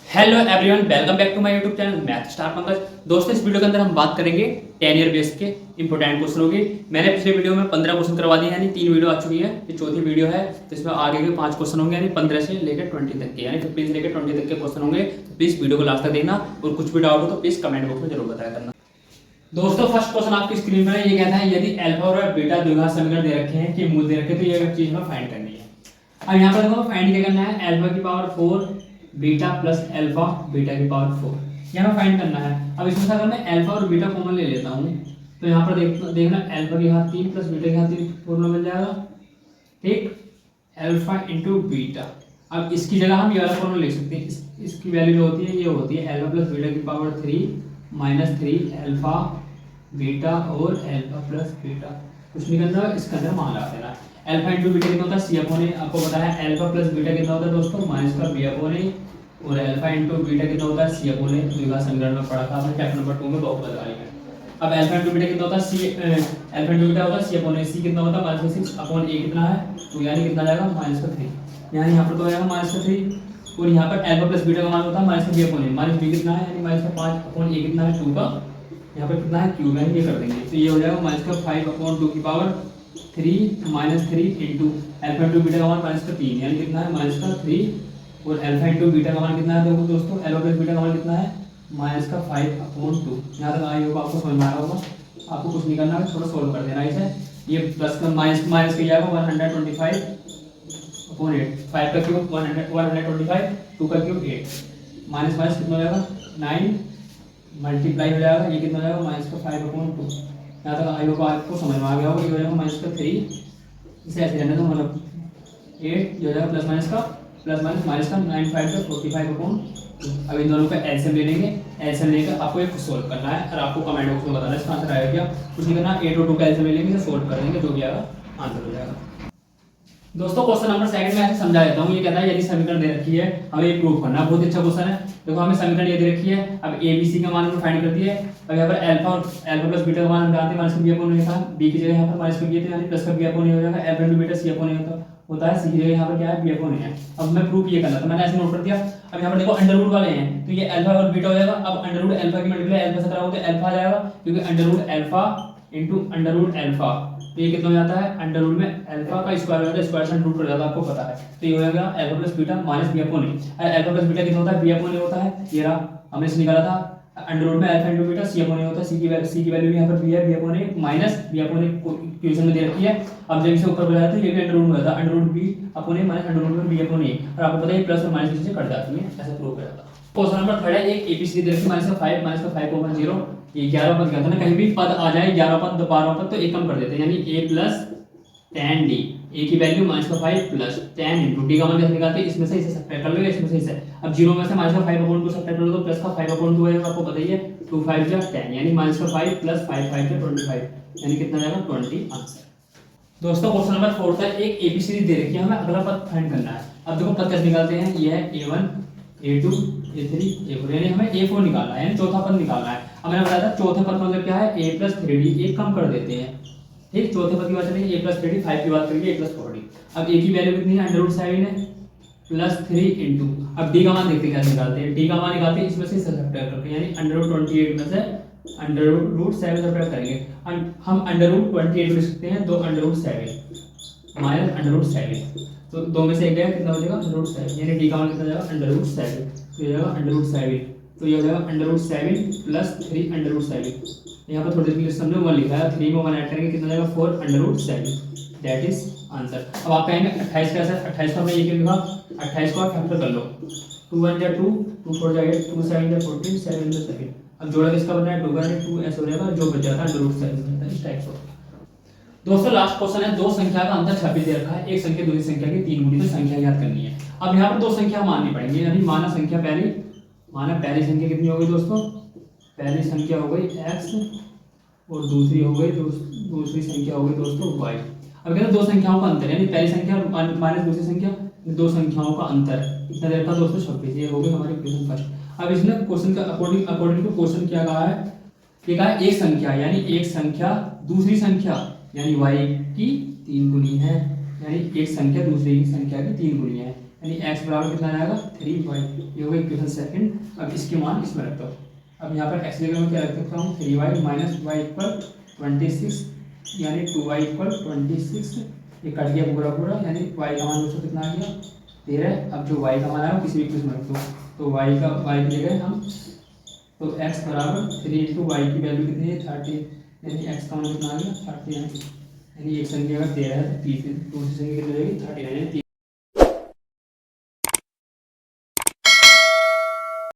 Hello everyone, welcome back to my YouTube channel math star Pankaj. दोस्तों, इस video के अंदर हम बात करेंगे 10 ईयर बेस के इंपॉर्टेंट क्वेश्चनों की। मैंने पिछले वीडियो में 15 क्वेश्चन करवा दिए, यानी 3 वीडियो आ चुकी है। ये चौथी वीडियो है, तो इसमें आगे के 5 क्वेश्चन होंगे, यानी 15 से लेकर 20 तक के, यानी 15 से लेकर 20 तक के क्वेश्चन होंगे। तो प्लीज वीडियो को लास्ट तक देखना, और कुछ भी डाउट हो तो प्लीज कमेंट बॉक्स में जरूर बताया करना। दोस्तों, फर्स्ट क्वेश्चन आपकी स्क्रीन पर है। ये कहता है यदि अल्फा और बीटा द्विघात समीकरण दे रखे हैं कि मूल दे रखे हैं, तो ये चीज हमें फाइंड करनी है। अब यहाँ पर देखो, फाइंड क्या करना है, अल्फा की power 4 beta plus alpha beta की पावर 4 यहाँ फाइंड करना है। अब इसमें अगर मैं अल्फा और बीटा कॉमन ले लेता हूँ, तो यहाँ पर देखना अल्फा के हाथ 3 प्लस बीटा के हाथ 3 फॉर्मूला मिल जाएगा। ठीक, अल्फा इंटू बीटा। अब इसकी जगह हम ये वाला फॉर्मूला लिख सकते हैं। इसकी वैल्यू जो होती है, ये होती है अल्फा प्लस बीटा की पावर 3 माइनस 3 अल्फा बीटा और अल्फा प्लस बीटा। कुछ नहीं करना, इसके अंदर मान लगा देना। अल्फा इंटू बीटा कितना होता है, सी अपॉन ए। आपको पता है अल्फा प्लस बीटा कितना होता है दोस्तों, माइनस का बी अपॉन ए। और अल्फा इंटू बीटा कितना होता है, सी अपॉन ए। द्विघात समीकरण में पढ़ा था आपने चैप्टर नंबर 2 में बहुपद वाले में। अब अल्फा इंटू बीटा कितना होता है, सी अल्फा इंटू बीटा होता है सी अपॉन ए। सी कितना होता है, माइनस का 6 अपॉन ए कितना है, तो यानी कितना जाएगा, माइनस का 3। यानी यहाँ पर तो आएगा माइनस का 3, और यहाँ पर अल्फा प्लस बीटा का मान होता है माइनस का बी अपॉन ए। माइनस बी कितना है, यानी माइनस का 5 अपॉन ए कितना है, 2 का। यहाँ पर कितना है, क्यूब है, ये कर देंगे, तो ये हो जाएगा माइनस का 5 अपॉन 2 की power 3 minus 3 into alpha into beta का मान माइनस का 3, यानी कितना है, माइनस का 3। और अल्फा इंटू बीटा का मान कितना है, देखो दोस्तों, अल्फा प्लस बीटा का मान कितना है, माइनस का 5 अपॉन 2। यहाँ तक आई होगा, आपको समझ में आ रहा होगा। आपको कुछ नहीं करना है, थोड़ा सोल्व कर देना इसे। ये प्लस का माइनस माइनस का जाएगा 125 अपॉन 8। 5 का क्यूब 125, 2 का क्यूब 8, माइनस माइनस कितना हो जाएगा, 9 मल्टीप्लाई हो जाएगा। ये कितना हो जाएगा, माइनस का 5 अपॉन 2। यहाँ तक आई होगा, आपको समझ में आ गया होगा। ये हो जाएगा माइनस का 3, इसे ऐसे रहने दो, मतलब 8 ये हो जाएगा, प्लस माइनस का प्लस माइनस माइनस का 9 5 का 45 अपॉन। अब इन दोनों का एलसीएम ले लेंगे। एलसीएम लेकर आपको एक सोल्व करना है, और आपको कमेंट बॉक्स में बताना है इसका आंसर आएगा क्या। कुछ नहीं करना, 8 और 2 का एलसीएम ले लेंगे, इसे सोल्व कर देंगे, जो भी आएगा आंसर हो जाएगा। दोस्तों, क्वेश्चन नंबर 2 में ऐसे समझा देता हूँ। ये कहता है यदि समीकरण दे रखी है, हमें ये प्रूव करना है। बहुत अच्छा क्वेश्चन है। देखो, हमें समीकरण ये दे रखी है। अब ए बी सी का मान हमने फाइंड कर दिया है। अब यहाँ पर अल्फा प्लस बीटा का मान हम जानते हैं, माइनस का बी अपॉन ए था। बी की जगह यहाँ पर माइनस का बी है, यानी प्लस का बी अपॉन ए हो जाएगा। अल्फा इंटू बीटा सी अपॉन ए होता है। सी की जगह यहाँ पर क्या है, बी अपॉन ए है। अब मैं प्रूफ ये करना था, मैंने ऐसे नोट कर दिया। अब यहाँ पर देखो, अंडर रूट वाले हैं, तो ये अल्फा और बीटा हो जाएगा। अब अंडर रूट अल्फा की मल्टीप्लाई अल्फा से कराओगे तो अल्फा आ जाएगा, क्योंकि under root alpha into under root alpha, तो ये कितना हो जाता है, अंडर रूट में अल्फा का स्क्वायर हो जाता है, स्क्वायर से रूट कर जाता है, आपको पता है। तो ये हो जाएगा alpha plus beta minus B upon A. Alpha plus beta कितना होता है, बी अपॉन ए होता है। ये रहा, हमने इसे निकाला था। अंडर रूट में अल्फा इंटू बीटा सी अपॉन ए होता है। सी की वैल्यू यहाँ पर बी है, बी अपॉन ए माइनस बी अपॉन ए इक्वेशन में दे रखी है। अब जब इसे ऊपर बढ़ाया तो ये भी अंडर रूट में होता है, अंडर रूट बी अपॉन ए माइनस अंडर रूट में बी अपॉन ए। और आपको पता है प्लस और माइनस से कट जाती है, ऐसा प्रूव कर जाता है। क्वेश्चन नंबर 3 है, एक एबीसी दे रखी माइनस का 5 ओवर 0। ये 11 पद कहते हैं ना, कहीं भी पद आ जाए 11 पद 12 पद तो एक कम कर देते हैं, यानी a plus tan d। a की वैल्यू माइनस का 5 प्लस tan इंटू d का मान कैसे निकालते हैं, इसमें से इसे सब्ट्रैक्ट कर लो, इसमें से इसे। अब 0 में से माइनस का 5 अपॉन 2 सब्ट्रैक्ट कर लो तो प्लस का 5 अपॉन 2 आएगा, आपको पता ही है। 2 5 जा 10, यानी माइनस का 5 प्लस 5 5 जा 25, यानी कितना जाएगा 20 आंसर। दोस्तों, क्वेश्चन नंबर 4 था, एक एबीसी दे रखी है, हमें अगला पद फाइंड करना है। अब देखो पद कैसे निकालते हैं, ये है a1 a2 a3 a4, यानी हमें a4 निकालना है, यानी चौथा पद निकालना है। अब मैंने बताया था चौथे पद मतलब क्या है, a प्लस 3d, एक कम कर देते हैं। ठीक, चौथे पद की बात चलेगी, a प्लस 3d, 5 की बात करेंगे a प्लस 4d। अब a की वैल्यू कितनी है, अंडर रूट 7 है प्लस 3 इंटू, अब d का मान देखते हैं कैसे निकालते हैं। d का मान निकालते हैं, इसमें से सब्ट्रैक्ट करके, यानी अंडर रूट 28 में से अंडर रूट 7 सब्ट्रैक्ट करेंगे। हम अंडर रूट 28 लिख सकते हैं, 2 under root 7 minus under root 7, तो 2 में से एक गया, कितना हो जाएगा, अंडर रूट 7, यानी d का मान कितना जाएगा, अंडर रूट 7, तो ये जाएगा अंडर रूट 7, तो ये हो जाएगा under root 7 plus 3 under root 7। यहाँ पर थोड़ी देर के लिए समझो, 1 लिखा है, 3 में 1 ऐड करेंगे, कितना जाएगा 4 under root 7, that is answer. अब आप कहेंगे 28 कैसे, 28 का मैं ये क्यों लिखा, 28 को आप फैक्टर कर लो, 2 1 जा 2, 2 4 जा 8, 2 7 जा 14, 7 जा 7। अब जोड़ा किसका बन रहा है, 2 का 2 ऐसे हो जाएगा, जो बच जाता है अंडर रूट 7 बनता है, इस टाइप से। दोस्तों, लास्ट क्वेश्चन है, दो संख्या का अंतर 26 दे रखा है, एक संख्या दूसरी संख्या की 3 गुनी, तो संख्या याद करनी है। अब यहाँ पर दो संख्या माननी पड़ेंगी, यानी माना संख्या पहली संख्या कितनी हो गई दोस्तों, पहली संख्या हो गई x और दूसरी हो गई दूसरी संख्या हो गई दोस्तों y। अब कहते हैं दो संख्याओं का अंतर, यानी पहली संख्या माइनस दूसरी संख्या, दो संख्याओं का अंतर कितना दे रखा है दोस्तों, 26। ये हो गई हमारी इक्वेशन फर्स्ट। अब इसने क्वेश्चन का अकॉर्डिंग टू क्वेश्चन क्या कहा है, ये कहा है एक संख्या, यानी एक संख्या दूसरी संख्या यानी y की 3 गुनी है, यानी एक संख्या दूसरी संख्या की 3 गुनी है। यानी एक्स बराबर कितना आएगा 3y, ये हो गई इक्वेशन सेकंड। अब इसके मान इसमें रखता हूँ। अब यहाँ पर एक्स जगह में क्या रख सकता हूँ 3y माइनस वाई इक्वल 26, यानी 2y इक्वल 26, ये कट गया पूरा पूरा, यानी y का मान दोस्तों कितना आ गया 13। अब जो y का मान आया किसी भी इक्वेशन में रख दो, तो y की जगह हम तो x बराबर 3 इंटू वाई की वैल्यू कितनी है 30, यानी x का मान कितना आ गया 30, यानी एक संख्या अगर 13 है तो तीसरी दूसरी संख्या कितनी रहेगी 39, यानी